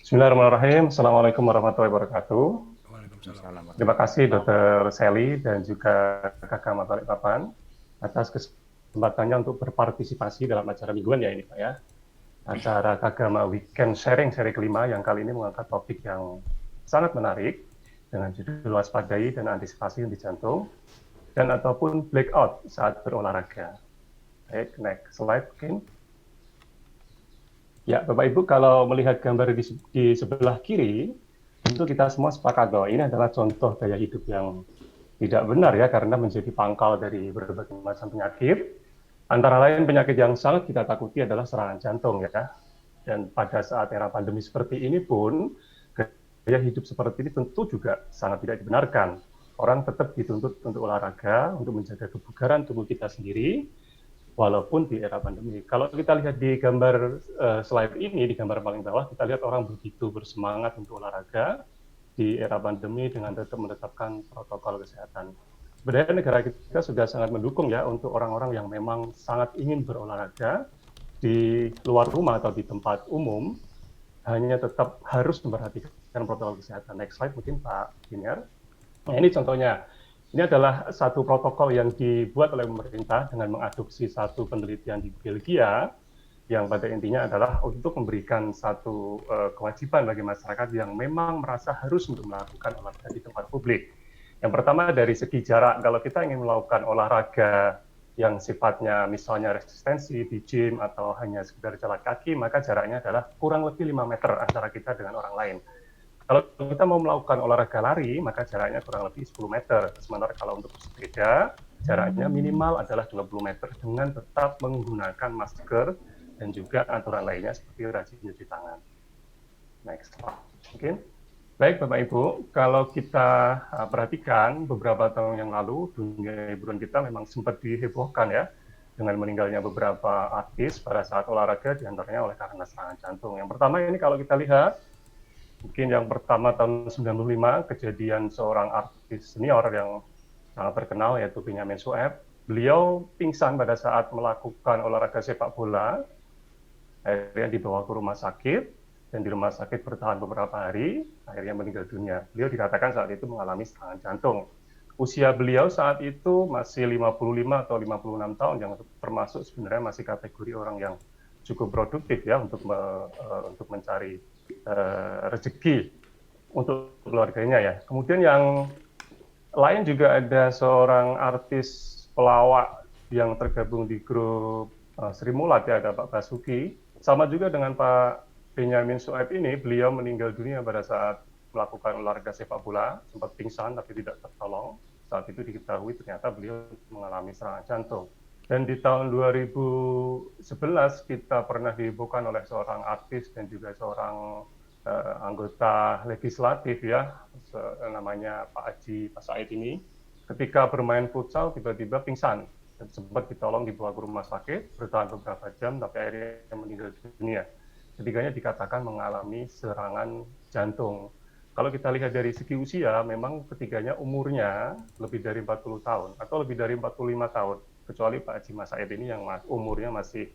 Bismillahirrahmanirrahim. Assalamualaikum warahmatullahi wabarakatuh. Waalaikumsalam Terima warahmatullahi kasih wabarakatuh. Dr. Sally dan juga Kakak Matolik Papan atas kesempatannya untuk berpartisipasi dalam acara mingguan ya ini Pak ya. Acara Kagama Weekend Sharing seri kelima yang kali ini mengangkat topik yang sangat menarik dengan judul waspadai dan antisipasi di jantung dan ataupun blackout saat berolahraga. Baik, next slide mungkin. Ya, Bapak Ibu, kalau melihat gambar di sebelah kiri, tentu kita semua sepakat bahwa ini adalah contoh gaya hidup yang tidak benar ya, karena menjadi pangkal dari berbagai macam penyakit. Antara lain penyakit yang sangat kita takuti adalah serangan jantung ya. Dan pada saat era pandemi seperti ini pun, gaya hidup seperti ini tentu juga sangat tidak dibenarkan. Orang tetap dituntut untuk olahraga, untuk menjaga kebugaran tubuh kita sendiri, walaupun di era pandemi. Kalau kita lihat di gambar slide ini, di gambar paling bawah, kita lihat orang begitu bersemangat untuk olahraga di era pandemi dengan tetap menetapkan protokol kesehatan. Sebenarnya negara kita sudah sangat mendukung ya untuk orang-orang yang memang sangat ingin berolahraga di luar rumah atau di tempat umum, hanya tetap harus memperhatikan protokol kesehatan. Next slide mungkin Pak Diniar. Nah ini contohnya. Ini adalah satu protokol yang dibuat oleh pemerintah dengan mengadopsi satu penelitian di Belgia yang pada intinya adalah untuk memberikan satu kewajiban bagi masyarakat yang memang merasa harus untuk melakukan olahraga di tempat publik. Yang pertama dari segi jarak, kalau kita ingin melakukan olahraga yang sifatnya misalnya resistensi di gym atau hanya sekedar jalan kaki, maka jaraknya adalah kurang lebih 5 meter antara kita dengan orang lain. Kalau kita mau melakukan olahraga lari, maka jaraknya kurang lebih 10 meter. Sementara kalau untuk bersepeda, jaraknya minimal adalah 20 meter dengan tetap menggunakan masker dan juga aturan lainnya seperti rajin cuci tangan. Next slide. Mungkin. Baik Bapak Ibu, kalau kita perhatikan beberapa tahun yang lalu, dunia hiburan kita memang sempat dihebohkan ya, dengan meninggalnya beberapa artis pada saat olahraga, diantaranya oleh karena serangan jantung. Yang pertama ini kalau kita lihat, mungkin yang pertama tahun 95 kejadian seorang artis senior yang sangat terkenal yaitu Benyamin Sueb. Beliau pingsan pada saat melakukan olahraga sepak bola, akhirnya dibawa ke rumah sakit dan di rumah sakit bertahan beberapa hari, akhirnya meninggal dunia. Beliau dikatakan saat itu mengalami serangan jantung. Usia beliau saat itu masih 55 atau 56 tahun, yang termasuk sebenarnya masih kategori orang yang cukup produktif ya untuk mencari rezeki untuk keluarganya ya. Kemudian yang lain juga ada seorang artis pelawak yang tergabung di grup Sri Mulat ya, ada Pak Basuki. Sama juga dengan Pak Benyamin Sueb ini, beliau meninggal dunia pada saat melakukan olahraga sepak bola, sempat pingsan tapi tidak tertolong. Saat itu diketahui ternyata beliau mengalami serangan jantung. Dan di tahun 2011 kita pernah dihebohkan oleh seorang artis dan juga seorang anggota legislatif ya, namanya Pak Haji Pak Said ini, ketika bermain futsal tiba-tiba pingsan dan sempat ditolong dibawa ke rumah sakit, bertahan beberapa jam tapi akhirnya meninggal dunia. Ketiganya dikatakan mengalami serangan jantung. Kalau kita lihat dari segi usia, memang ketiganya umurnya lebih dari 40 tahun atau lebih dari 45 tahun, kecuali Pak Haji Mas Said ini yang umurnya masih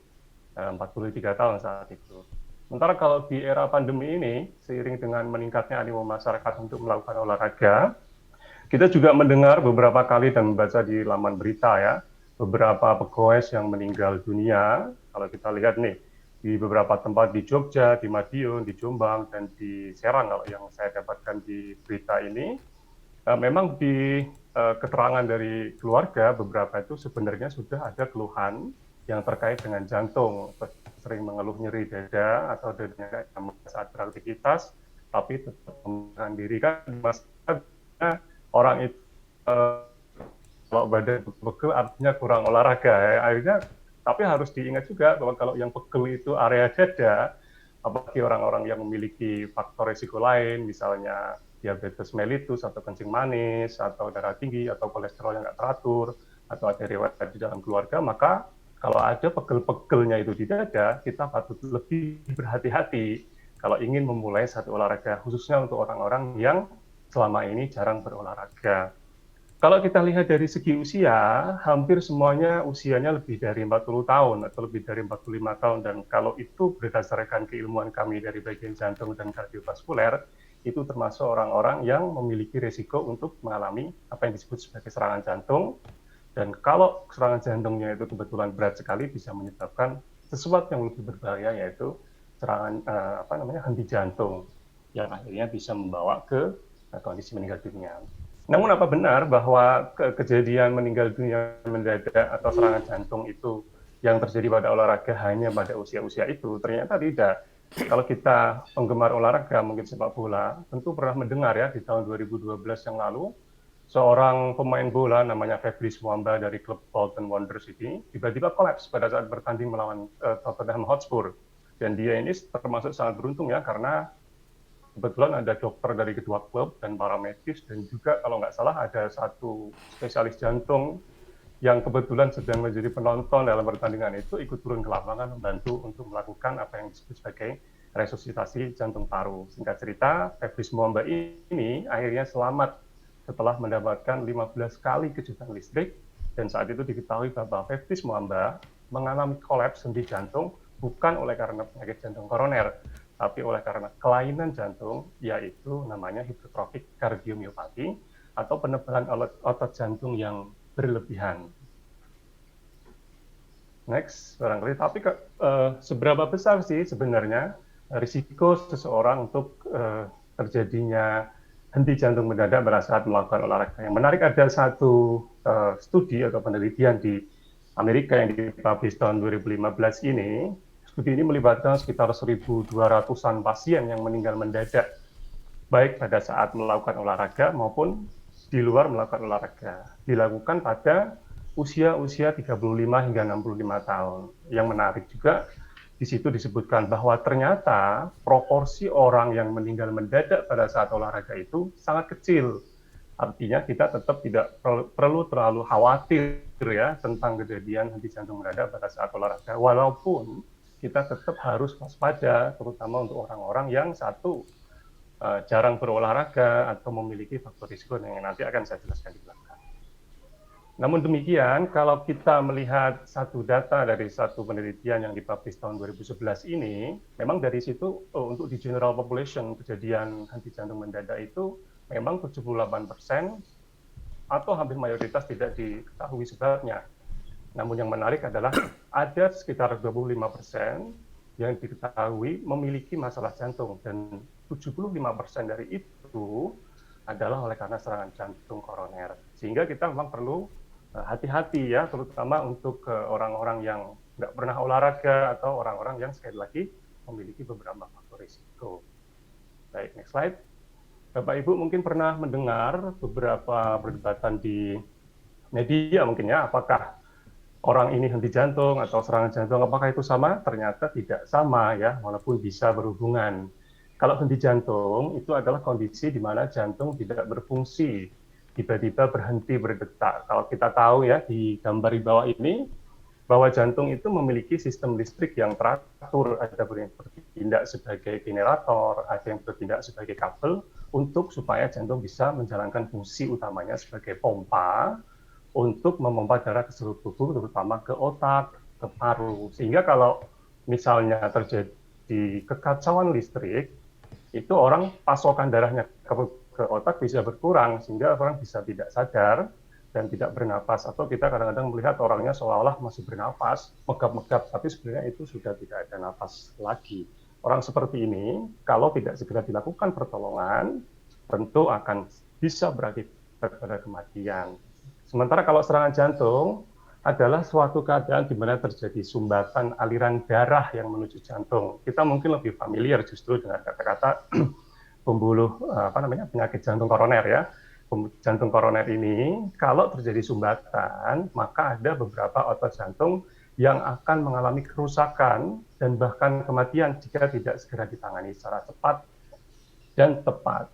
43 tahun saat itu. Sementara kalau di era pandemi ini, seiring dengan meningkatnya animo masyarakat untuk melakukan olahraga, kita juga mendengar beberapa kali dan membaca di laman berita ya, beberapa pegawai yang meninggal dunia. Kalau kita lihat nih, di beberapa tempat di Jogja, di Madiun, di Jombang, dan di Serang, kalau yang saya dapatkan di berita ini, memang di keterangan dari keluarga, beberapa itu sebenarnya sudah ada keluhan yang terkait dengan jantung, sering mengeluh nyeri dada atau dadanya saat beraktivitas, tapi tetap menahan diri kan orang itu kalau badan pegel artinya kurang olahraga ya. Akhirnya tapi harus diingat juga bahwa kalau yang pegel itu area dada, apalagi orang-orang yang memiliki faktor risiko lain, misalnya diabetes mellitus atau kencing manis atau darah tinggi atau kolesterol yang nggak teratur atau ada riwayat di dalam keluarga, maka kalau ada pegel-pegelnya itu di dada, kita patut lebih berhati-hati kalau ingin memulai satu olahraga, khususnya untuk orang-orang yang selama ini jarang berolahraga. Kalau kita lihat dari segi usia, hampir semuanya usianya lebih dari 40 tahun atau lebih dari 45 tahun. Dan kalau itu berdasarkan keilmuan kami dari bagian jantung dan kardiovaskuler, itu termasuk orang-orang yang memiliki risiko untuk mengalami apa yang disebut sebagai serangan jantung. Dan kalau serangan jantungnya itu kebetulan berat sekali, bisa menyebabkan sesuatu yang lebih berbahaya, yaitu serangan henti jantung, yang akhirnya bisa membawa ke kondisi meninggal dunia. Namun apa benar bahwa kejadian meninggal dunia mendadak atau serangan jantung itu yang terjadi pada olahraga hanya pada usia-usia itu? Ternyata tidak. Kalau kita penggemar olahraga, mungkin sepak bola, tentu pernah mendengar ya di tahun 2012 yang lalu, seorang pemain bola namanya Fabrice Muamba dari klub Bolton Wanderers ini tiba-tiba kolaps pada saat bertanding melawan Tottenham Hotspur. Dan dia ini termasuk sangat beruntung ya, karena kebetulan ada dokter dari kedua klub dan para medis, dan juga kalau nggak salah ada satu spesialis jantung yang kebetulan sedang menjadi penonton dalam pertandingan itu, ikut turun ke lapangan membantu untuk melakukan apa yang disebut sebagai resusitasi jantung paru. Singkat cerita, Fabrice Muamba ini akhirnya selamat setelah mendapatkan 15 kali kejutan listrik, dan saat itu diketahui bahwa Fabrice Muamba mengalami kolaps sendi jantung bukan oleh karena penyakit jantung koroner, tapi oleh karena kelainan jantung, yaitu namanya hipertrofik kardiomiopati atau penebalan otot jantung yang berlebihan. Next, barangkali. Tapi seberapa besar sih sebenarnya risiko seseorang untuk terjadinya henti jantung mendadak pada saat melakukan olahraga? Yang menarik, ada satu studi atau penelitian di Amerika yang dipublish tahun 2015 ini. Studi ini melibatkan sekitar 1.200-an pasien yang meninggal mendadak, baik pada saat melakukan olahraga maupun di luar melakukan olahraga. Dilakukan pada usia-usia 35 hingga 65 tahun. Yang menarik juga, di situ disebutkan bahwa ternyata proporsi orang yang meninggal mendadak pada saat olahraga itu sangat kecil. Artinya kita tetap tidak perlu terlalu khawatir ya tentang kejadian henti jantung mendadak pada saat olahraga, walaupun kita tetap harus waspada, terutama untuk orang-orang yang satu jarang berolahraga atau memiliki faktor risiko yang nanti akan saya jelaskan di belakang. Namun demikian, kalau kita melihat satu data dari satu penelitian yang dipublish tahun 2011 ini, memang dari situ untuk di general population kejadian henti jantung mendadak itu memang 78% atau hampir mayoritas tidak diketahui sebabnya. Namun yang menarik adalah ada sekitar 25% yang diketahui memiliki masalah jantung, dan 75% dari itu adalah oleh karena serangan jantung koroner. Sehingga kita memang perlu hati-hati ya, terutama untuk orang-orang yang nggak pernah olahraga atau orang-orang yang sekali lagi memiliki beberapa faktor risiko. Baik, next slide. Bapak Ibu mungkin pernah mendengar beberapa perdebatan di media mungkin ya, apakah orang ini henti jantung atau serangan jantung, apakah itu sama? Ternyata tidak sama ya, walaupun bisa berhubungan. Kalau henti jantung itu adalah kondisi di mana jantung tidak berfungsi, tiba-tiba berhenti berdetak. Kalau kita tahu ya di gambar di bawah ini, bahwa jantung itu memiliki sistem listrik yang teratur, ada yang bertindak sebagai generator, ada yang bertindak sebagai kabel, untuk supaya jantung bisa menjalankan fungsi utamanya sebagai pompa, untuk memompa darah ke seluruh tubuh, terutama ke otak, ke paru. Sehingga kalau misalnya terjadi kekacauan listrik, itu orang pasokan darahnya ke otak bisa berkurang, sehingga orang bisa tidak sadar dan tidak bernapas. Atau kita kadang-kadang melihat orangnya seolah-olah masih bernapas, megap-megap, tapi sebenarnya itu sudah tidak ada napas lagi. Orang seperti ini, kalau tidak segera dilakukan pertolongan, tentu akan bisa berakibat pada kematian. Sementara kalau serangan jantung adalah suatu keadaan di mana terjadi sumbatan aliran darah yang menuju jantung. Kita mungkin lebih familiar justru dengan kata-kata pembuluh penyakit jantung koroner ya. Jantung koroner ini kalau terjadi sumbatan, maka ada beberapa otot jantung yang akan mengalami kerusakan dan bahkan kematian jika tidak segera ditangani secara cepat dan tepat.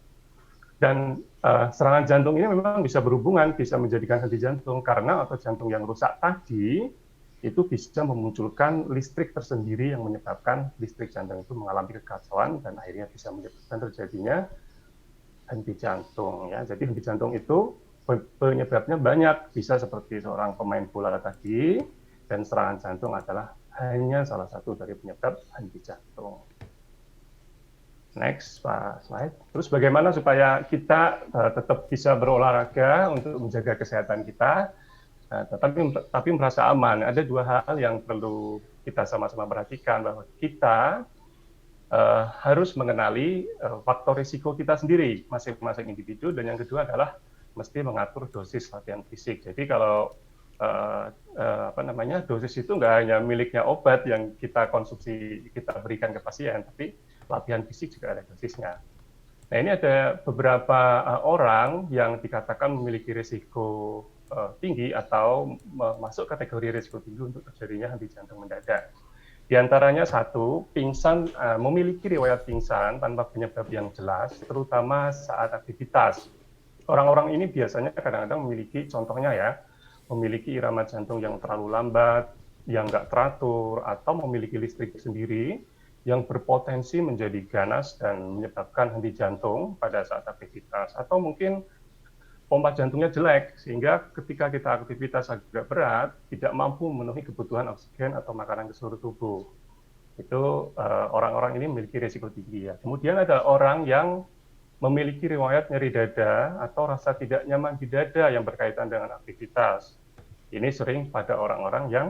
Dan serangan jantung ini memang bisa berhubungan, bisa menjadikan henti jantung, karena otot jantung yang rusak tadi itu bisa memunculkan listrik tersendiri yang menyebabkan listrik jantung itu mengalami kekacauan dan akhirnya bisa menyebabkan terjadinya henti jantung. Ya. Jadi henti jantung itu penyebabnya banyak, bisa seperti seorang pemain bola tadi, dan serangan jantung adalah hanya salah satu dari penyebab henti jantung. Next, Pak slide. Terus bagaimana supaya kita tetap bisa berolahraga untuk menjaga kesehatan kita, tapi merasa aman? Ada dua hal yang perlu kita sama-sama perhatikan, bahwa kita harus mengenali faktor risiko kita sendiri, masing-masing individu, dan yang kedua adalah mesti mengatur dosis latihan fisik. Jadi kalau dosis itu nggak hanya miliknya obat yang kita konsumsi, kita berikan ke pasien, tapi latihan fisik juga ada dosisnya. Nah, ini ada beberapa orang yang dikatakan memiliki risiko tinggi atau masuk kategori risiko tinggi untuk terjadinya henti jantung mendadak. Di antaranya satu, pingsan, memiliki riwayat pingsan tanpa penyebab yang jelas, terutama saat aktivitas. Orang-orang ini biasanya kadang-kadang memiliki, contohnya ya, memiliki irama jantung yang terlalu lambat, yang nggak teratur, atau memiliki listrik sendiri, yang berpotensi menjadi ganas dan menyebabkan henti jantung pada saat aktivitas. Atau mungkin pompa jantungnya jelek, sehingga ketika kita aktivitas agak berat, tidak mampu memenuhi kebutuhan oksigen atau makanan ke seluruh tubuh. Itu orang-orang ini memiliki risiko tinggi ya. Kemudian ada orang yang memiliki riwayat nyeri dada atau rasa tidak nyaman di dada yang berkaitan dengan aktivitas. Ini sering pada orang-orang yang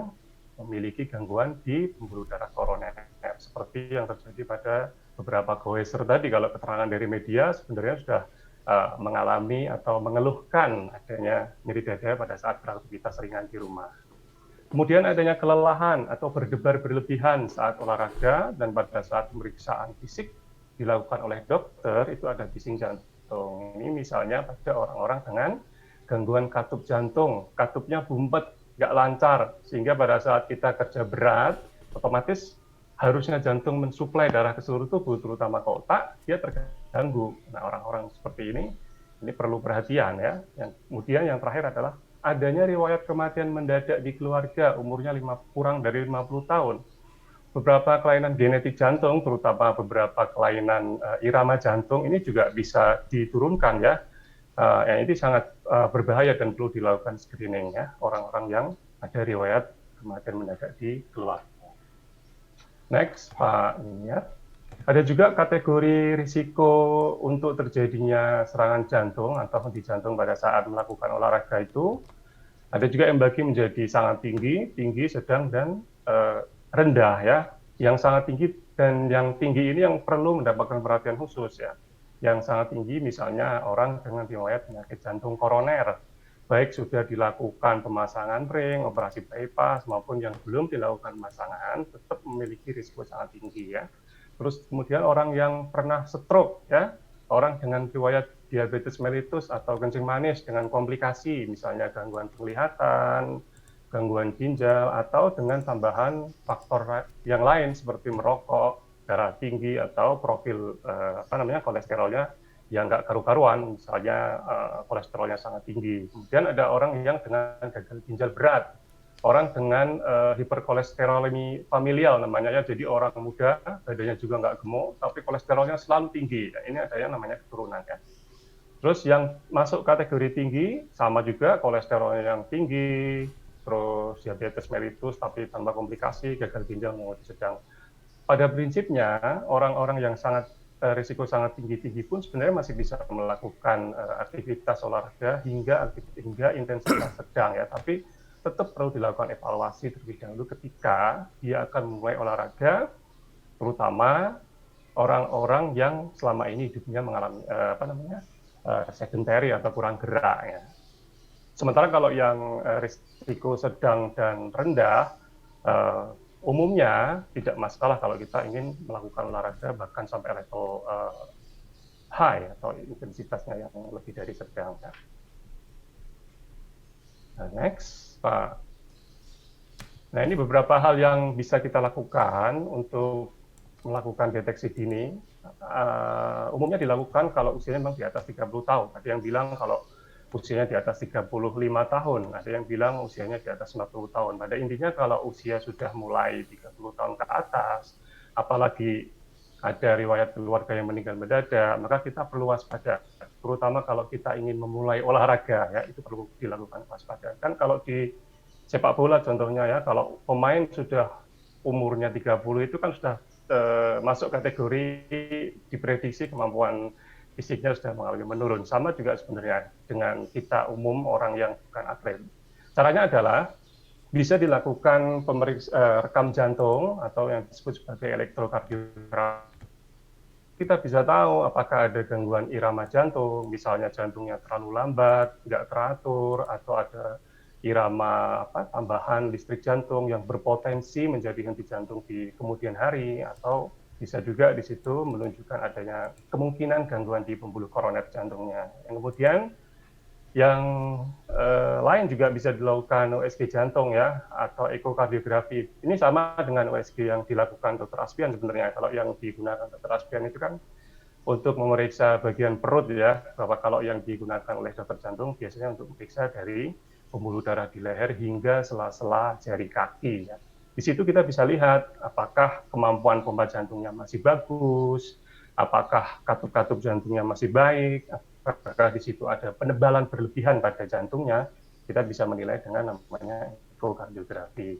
memiliki gangguan di pembuluh darah koroner, seperti yang terjadi pada beberapa goeser tadi. Kalau keterangan dari media sebenarnya sudah mengalami atau mengeluhkan adanya nyeri dada pada saat beraktivitas ringan di rumah. Kemudian adanya kelelahan atau berdebar berlebihan saat olahraga, dan pada saat pemeriksaan fisik dilakukan oleh dokter itu ada bising jantung. Ini misalnya pada orang-orang dengan gangguan katup jantung, katupnya bumpet, nggak lancar, sehingga pada saat kita kerja berat, otomatis harusnya jantung mensuplai darah ke seluruh tubuh, terutama ke otak, dia terganggu. Nah, orang-orang seperti ini perlu perhatian ya. Kemudian yang terakhir adalah adanya riwayat kematian mendadak di keluarga, umurnya kurang dari 50 tahun. Beberapa kelainan genetik jantung, terutama beberapa kelainan irama jantung, ini juga bisa diturunkan ya. Ini sangat berbahaya dan perlu dilakukan screening ya, orang-orang yang ada riwayat kematian mendadak di keluarga. Next, Pak Niat. Ada juga kategori risiko untuk terjadinya serangan jantung atau henti jantung pada saat melakukan olahraga itu. Ada juga yang bagi menjadi sangat tinggi, sedang, dan rendah ya. Yang sangat tinggi dan yang tinggi ini yang perlu mendapatkan perhatian khusus ya. Yang sangat tinggi misalnya orang dengan riwayat penyakit jantung koroner, baik sudah dilakukan pemasangan ring, operasi bypass, maupun yang belum dilakukan pemasangan, tetap memiliki risiko sangat tinggi ya. Terus kemudian orang yang pernah stroke ya, orang dengan riwayat diabetes mellitus atau kencing manis dengan komplikasi, misalnya gangguan penglihatan, gangguan ginjal, atau dengan tambahan faktor yang lain seperti merokok, darah tinggi, atau profil kolesterolnya yang nggak karu-karuan, misalnya kolesterolnya sangat tinggi. Kemudian ada orang yang dengan gagal ginjal berat, orang dengan hiperkolesterolemi familial namanya ya, jadi orang muda, badannya juga nggak gemuk, tapi kolesterolnya selalu tinggi. Ini ada yang namanya keturunan ya. Terus yang masuk kategori tinggi, sama juga kolesterolnya yang tinggi, terus diabetes mellitus tapi tanpa komplikasi, gagal ginjal maupun sedang. Pada prinsipnya, orang-orang yang risiko sangat tinggi pun sebenarnya masih bisa melakukan aktivitas olahraga hingga intensitas sedang ya, tapi tetap perlu dilakukan evaluasi terlebih dahulu ketika dia akan memulai olahraga, terutama orang-orang yang selama ini hidupnya mengalami sedentary atau kurang gerak ya. Sementara kalau yang risiko sedang dan rendah, umumnya tidak masalah kalau kita ingin melakukan olahraga bahkan sampai level high atau intensitasnya yang lebih dari sedang. Ya. Nah, next, Pak. Nah, ini beberapa hal yang bisa kita lakukan untuk melakukan deteksi dini. Umumnya dilakukan kalau usianya memang di atas 30 tahun. Ada yang bilang kalau usianya di atas 35 tahun, ada yang bilang usianya di atas 50 tahun. Pada intinya kalau usia sudah mulai 30 tahun ke atas, apalagi ada riwayat keluarga yang meninggal mendadak, maka kita perlu waspada. Terutama kalau kita ingin memulai olahraga, ya itu perlu dilakukan waspada. Kan kalau di sepak bola contohnya ya, kalau pemain sudah umurnya 30 itu kan sudah masuk kategori diprediksi kemampuan fisiknya sudah mengalami menurun. Sama juga sebenarnya dengan kita umum orang yang bukan atlet. Caranya adalah bisa dilakukan rekam jantung atau yang disebut sebagai elektrokardiogram. Kita bisa tahu apakah ada gangguan irama jantung, misalnya jantungnya terlalu lambat, tidak teratur, atau ada irama tambahan listrik jantung yang berpotensi menjadi henti jantung di kemudian hari, atau bisa juga di situ menunjukkan adanya kemungkinan gangguan di pembuluh koroner jantungnya. Yang kemudian yang lain juga bisa dilakukan USG jantung ya, atau ekokardiografi. Ini sama dengan USG yang dilakukan Dr. Aspian sebenarnya. Kalau yang digunakan Dr. Aspian itu kan untuk memeriksa bagian perut ya, bahwa kalau yang digunakan oleh dokter jantung biasanya untuk memeriksa dari pembuluh darah di leher hingga sela-sela jari kaki. Ya. Di situ kita bisa lihat apakah kemampuan pompa jantungnya masih bagus, apakah katup-katup jantungnya masih baik, apakah di situ ada penebalan berlebihan pada jantungnya, kita bisa menilai dengan namanya ekokardiografi.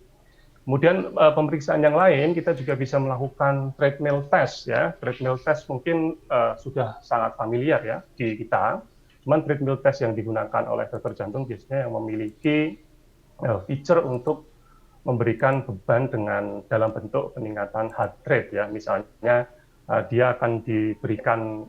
Kemudian pemeriksaan yang lain kita juga bisa melakukan treadmill test ya. Treadmill test mungkin sudah sangat familiar ya di kita. Cuman treadmill test yang digunakan oleh dokter jantung biasanya yang memiliki feature untuk memberikan beban dengan dalam bentuk peningkatan heart rate ya. Misalnya dia akan diberikan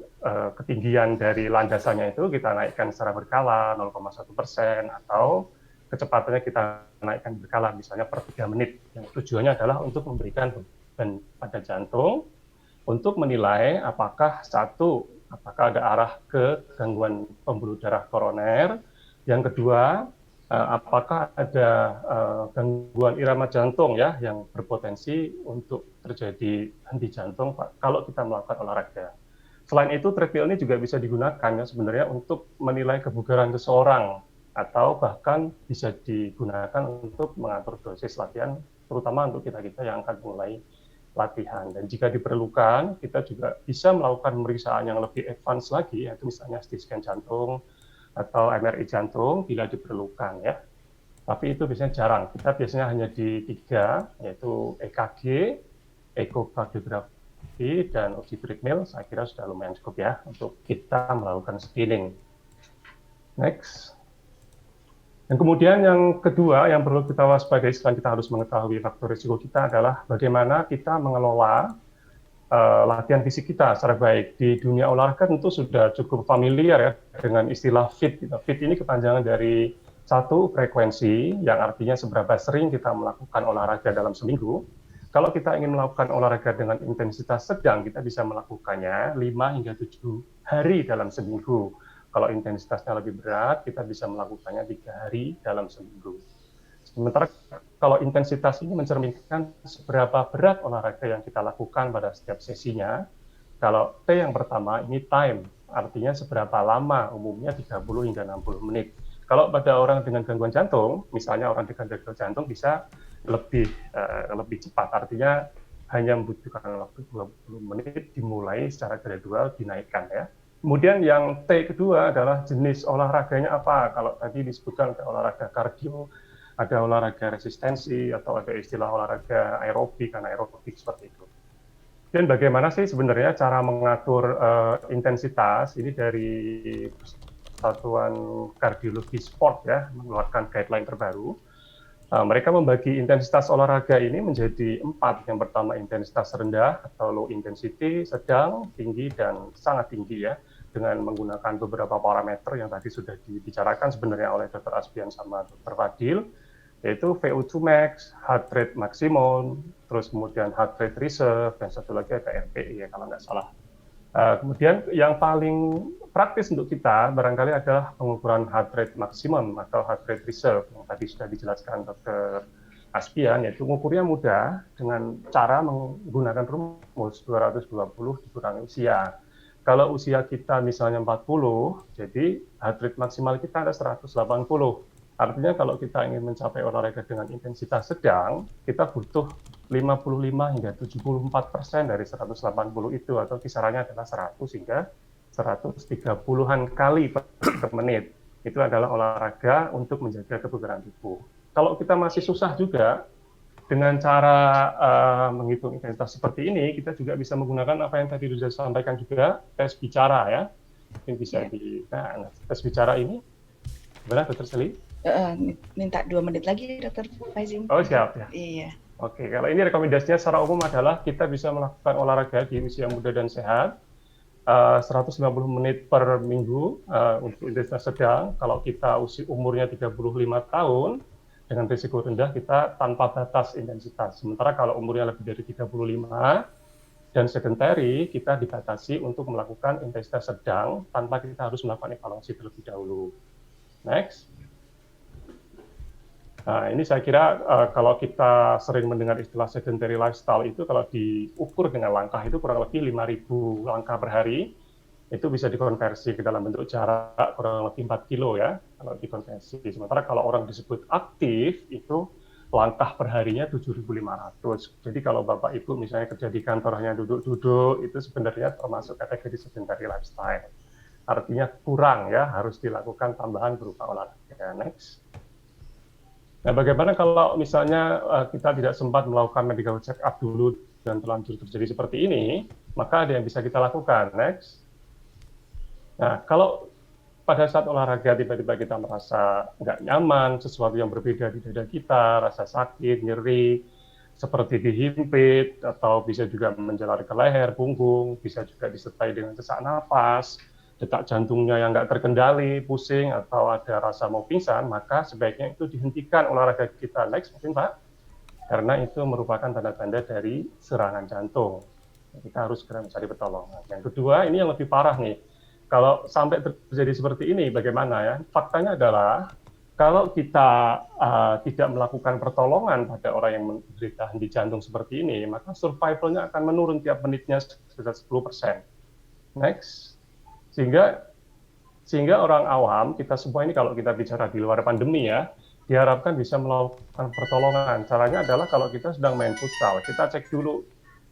ketinggian dari landasannya itu kita naikkan secara berkala 0,1% atau kecepatannya kita naikkan berkala misalnya per 3 menit. Yang tujuannya adalah untuk memberikan beban pada jantung untuk menilai apakah apakah ada arah ke gangguan pembuluh darah koroner. Yang kedua, apakah ada gangguan irama jantung ya yang berpotensi untuk terjadi henti jantung kalau kita melakukan olahraga. Selain itu, treadmill ini juga bisa digunakan ya sebenarnya untuk menilai kebugaran seseorang atau bahkan bisa digunakan untuk mengatur dosis latihan, terutama untuk kita-kita yang akan mulai latihan. Dan jika diperlukan, kita juga bisa melakukan pemeriksaan yang lebih advance lagi, yaitu misalnya CT scan jantung atau MRI jantung bila diperlukan ya. Tapi itu biasanya jarang. Kita biasanya hanya di 3, yaitu EKG, ekokardiografi, dan uji treadmill. Saya kira sudah lumayan cukup ya untuk kita melakukan screening. Next. Dan kemudian yang kedua yang perlu kita waspadai selain kita harus mengetahui faktor risiko kita adalah bagaimana kita mengelola latihan fisik kita secara baik. Di dunia olahraga tentu sudah cukup familiar ya dengan istilah fit. Fit ini kepanjangan dari satu frekuensi, yang artinya seberapa sering kita melakukan olahraga dalam seminggu. Kalau kita ingin melakukan olahraga dengan intensitas sedang, kita bisa melakukannya 5 hingga 7 hari dalam seminggu. Kalau intensitasnya lebih berat, kita bisa melakukannya 3 hari dalam seminggu. Sementara kalau intensitas ini mencerminkan seberapa berat olahraga yang kita lakukan pada setiap sesinya. Kalau T yang pertama ini time, artinya seberapa lama, umumnya 30 hingga 60 menit. Kalau pada orang dengan gangguan jantung, misalnya orang dengan gangguan jantung bisa lebih cepat, artinya hanya membutuhkan waktu 20 menit dimulai secara gradual dinaikkan ya. Kemudian yang T kedua adalah jenis olahraganya apa. Kalau tadi disebutkan ada olahraga kardio, ada olahraga resistensi, atau ada istilah olahraga aerobik, anaerobik seperti itu. Dan bagaimana sih sebenarnya cara mengatur intensitas ini dari Satuan Kardiologi Sport ya, mengeluarkan guideline terbaru. Mereka membagi intensitas olahraga ini menjadi 4. Yang pertama intensitas rendah atau low intensity, sedang, tinggi, dan sangat tinggi ya, dengan menggunakan beberapa parameter yang tadi sudah dibicarakan sebenarnya oleh Dr. Aspian sama Dr. Fadil, yaitu VO2 max, heart rate maksimum, terus kemudian heart rate reserve, dan satu lagi ada RPE ya kalau nggak salah. Kemudian yang paling praktis untuk kita barangkali adalah pengukuran heart rate maksimum atau heart rate reserve yang tadi sudah dijelaskan Dr. Aspian, yaitu mengukurnya mudah dengan cara menggunakan rumus 220 dikurangi usia. Kalau usia kita misalnya 40, jadi heart rate maksimal kita ada 180. Artinya kalau kita ingin mencapai olahraga dengan intensitas sedang, kita butuh 55 hingga 74% dari 180 itu, atau kisarannya adalah 100 hingga 130-an kali per menit. Itu adalah olahraga untuk menjaga kebugaran tubuh. Kalau kita masih susah juga, dengan cara menghitung intensitas seperti ini, kita juga bisa menggunakan apa yang tadi sudah sampaikan juga, tes bicara ya. Mungkin bisa tes bicara ini, gimana Dr. Sally? Minta 2 menit lagi Dr. Faizin. Oh siap ya. Iya. Oke, kalau ini rekomendasinya secara umum adalah kita bisa melakukan olahraga di usia muda dan sehat 150 menit per minggu untuk intensitas sedang. Kalau kita umurnya 35 tahun, dengan risiko rendah kita tanpa batas intensitas. Sementara kalau umurnya lebih dari 35 dan sedentary, kita dibatasi untuk melakukan intensitas sedang tanpa kita harus melakukan evaluasi terlebih dahulu. Next. Nah, ini saya kira kalau kita sering mendengar istilah sedentary lifestyle itu, kalau diukur dengan langkah itu kurang lebih 5.000 langkah per hari, itu bisa dikonversi ke dalam bentuk jarak kurang lebih 4 kilo ya, kalau dikonversi. Sementara kalau orang disebut aktif, itu langkah per harinya 7.500. Jadi kalau Bapak Ibu misalnya kerja di kantornya duduk-duduk, itu sebenarnya termasuk kategori sedentary lifestyle. Artinya kurang ya, harus dilakukan tambahan berupa olahraga. Next. Nah, bagaimana kalau misalnya kita tidak sempat melakukan medical check up dulu dan terlanjur terjadi seperti ini, maka ada yang bisa kita lakukan. Next. Nah, kalau pada saat olahraga tiba-tiba kita merasa nggak nyaman, sesuatu yang berbeda di dada kita, rasa sakit, nyeri, seperti dihimpit, atau bisa juga menjalar ke leher, punggung, bisa juga disertai dengan sesak napas, detak jantungnya yang nggak terkendali, pusing, atau ada rasa mau pingsan, maka sebaiknya itu dihentikan olahraga kita. Next, mungkin Pak, karena itu merupakan tanda-tanda dari serangan jantung. Kita harus segera mencari pertolongan. Yang kedua, ini yang lebih parah nih. Kalau sampai terjadi seperti ini, bagaimana ya? Faktanya adalah, kalau kita tidak melakukan pertolongan pada orang yang menderita henti jantung seperti ini, maka survival-nya akan menurun tiap menitnya sekitar 10%. Next. Sehingga orang awam, kita semua ini kalau kita bicara di luar pandemi ya, diharapkan bisa melakukan pertolongan. Caranya adalah kalau kita sedang main futsal, kita cek dulu.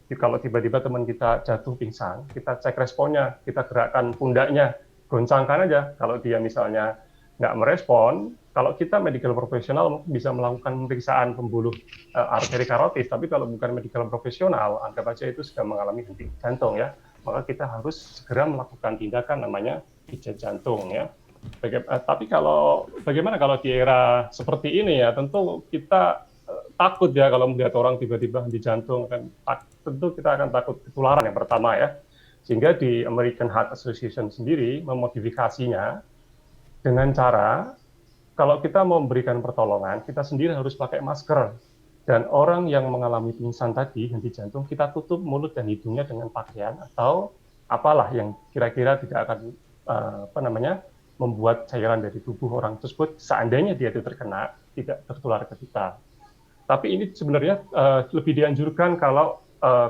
Kalau tiba-tiba teman kita jatuh pingsan, kita cek responnya, kita gerakkan pundaknya, goncangkan aja. Kalau dia misalnya nggak merespon, kalau kita medical profesional mungkin bisa melakukan pemeriksaan pembuluh arteri karotis, tapi kalau bukan medical profesional, anggap aja itu sudah mengalami henti jantung ya, maka kita harus segera melakukan tindakan namanya pijat jantung ya. Tapi bagaimana kalau di era seperti ini ya, tentu kita takut ya kalau melihat orang tiba-tiba henti jantung, kan tentu kita akan takut ketularan yang pertama ya. Sehingga di American Heart Association sendiri memodifikasinya dengan cara, kalau kita mau memberikan pertolongan, kita sendiri harus pakai masker. Dan orang yang mengalami pingsan tadi, henti jantung, kita tutup mulut dan hidungnya dengan pakaian atau apalah yang kira-kira tidak akan membuat cairan dari tubuh orang tersebut, seandainya dia itu terkena, tidak tertular ke kita. Tapi ini sebenarnya lebih dianjurkan kalau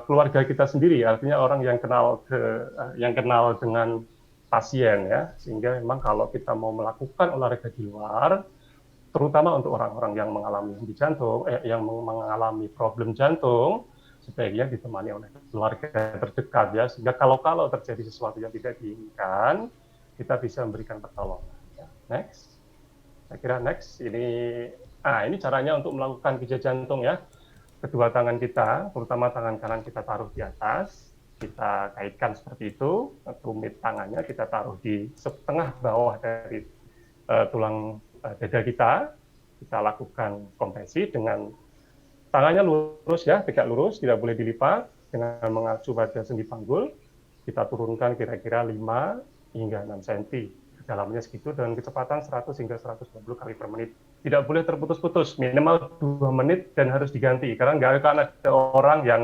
keluarga kita sendiri, artinya orang yang kenal dengan pasien ya, sehingga memang kalau kita mau melakukan olahraga di luar, terutama untuk orang-orang yang mengalami henti jantung, yang mengalami problem jantung, sebaiknya ditemani oleh keluarga terdekat ya, sehingga kalau terjadi sesuatu yang tidak diinginkan, kita bisa memberikan pertolongan. Ya. Next, saya kira next ini caranya untuk melakukan pijat jantung ya. Kedua tangan kita, terutama tangan kanan kita taruh di atas, kita kaitkan seperti itu, tumit tangannya kita taruh di setengah bawah dari tulang dada kita lakukan kompresi dengan tangannya lurus ya, tegak lurus, tidak boleh dilipat, dengan mengacu pada sendi panggul, kita turunkan kira-kira 5 hingga 6 cm. Dalamnya segitu dengan kecepatan 100 hingga 120 kali per menit. Tidak boleh terputus-putus, minimal 2 menit dan harus diganti. Karena nggak akan ada orang yang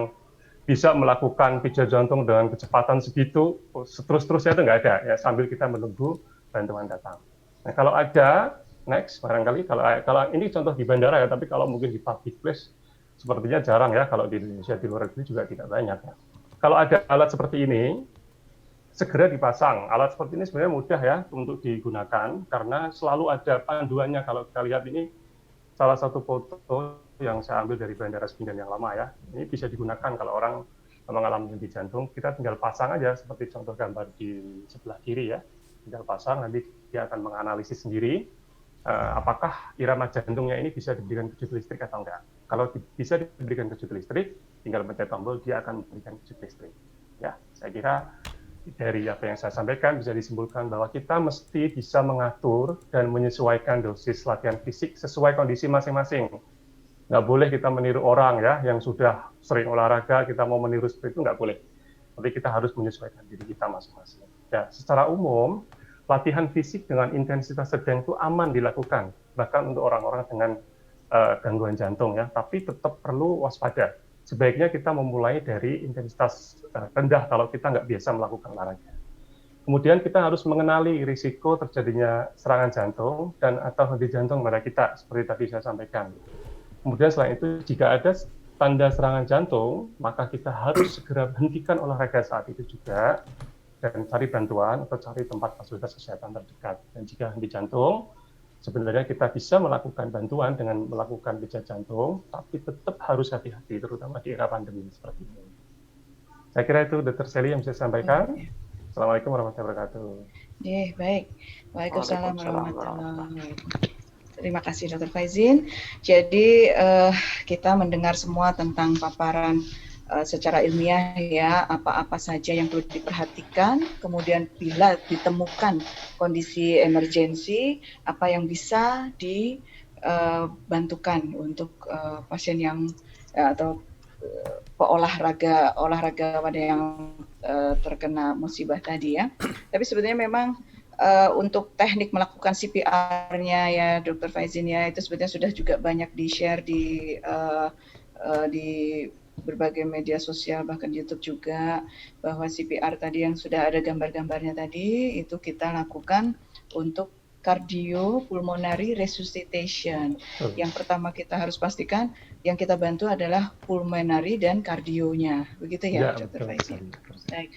bisa melakukan pijat jantung dengan kecepatan segitu, terus-terusnya itu nggak ada, ya, sambil kita menunggu bantuan datang. Nah, kalau ada, next, barangkali, kalau ini contoh di bandara ya, tapi kalau mungkin di public place, sepertinya jarang ya, kalau di Indonesia, di luar negeri juga tidak banyak ya. Kalau ada alat seperti ini, segera dipasang. Alat seperti ini sebenarnya mudah ya untuk digunakan, karena selalu ada panduannya. Kalau kita lihat ini, salah satu foto yang saya ambil dari Bandara Sepinggan yang lama ya. Ini bisa digunakan kalau orang mengalami henti jantung, kita tinggal pasang aja seperti contoh gambar di sebelah kiri ya. Tinggal pasang, nanti dia akan menganalisis sendiri apakah irama jantungnya ini bisa diberikan kejut listrik atau enggak. Kalau bisa diberikan kejut listrik, tinggal pencet tombol, dia akan memberikan kejut listrik. Ya, saya kira dari apa yang saya sampaikan bisa disimpulkan bahwa kita mesti bisa mengatur dan menyesuaikan dosis latihan fisik sesuai kondisi masing-masing. Nggak boleh kita meniru orang ya yang sudah sering olahraga, kita mau meniru seperti itu nggak boleh. Tapi kita harus menyesuaikan diri kita masing-masing. Ya, secara umum, latihan fisik dengan intensitas sedang itu aman dilakukan, bahkan untuk orang-orang dengan gangguan jantung ya, tapi tetap perlu waspada. Sebaiknya kita memulai dari intensitas rendah kalau kita nggak biasa melakukan olahraga. Kemudian kita harus mengenali risiko terjadinya serangan jantung dan atau henti jantung pada kita, seperti tadi saya sampaikan. Kemudian selain itu, jika ada tanda serangan jantung, maka kita harus segera hentikan olahraga saat itu juga, dan cari bantuan atau cari tempat fasilitas kesehatan terdekat. Dan jika henti jantung, sebenarnya kita bisa melakukan bantuan dengan melakukan pijat jantung, tapi tetap harus hati-hati, terutama di era pandemi seperti ini. Saya kira itu Dr. Sally yang bisa saya sampaikan. Assalamualaikum warahmatullahi wabarakatuh. Baik. Waalaikumsalam warahmatullahi wabarakatuh. Terima kasih Dr. Faizin. Jadi kita mendengar semua tentang paparan secara ilmiah ya, apa-apa saja yang perlu diperhatikan, kemudian bila ditemukan kondisi emergensi, apa yang bisa dibantukan untuk pasien yang atau olahragawan yang terkena musibah tadi ya. Tapi sebenarnya memang untuk teknik melakukan CPR-nya ya Dr. Faizin ya, itu sebetulnya sudah juga banyak di-share di berbagai media sosial, bahkan YouTube juga, bahwa CPR tadi yang sudah ada gambar-gambarnya tadi, itu kita lakukan untuk cardiopulmonary resuscitation. Yang pertama kita harus pastikan yang kita bantu adalah pulmonary dan kardionya. Begitu ya, Dr. Faizin. Baik.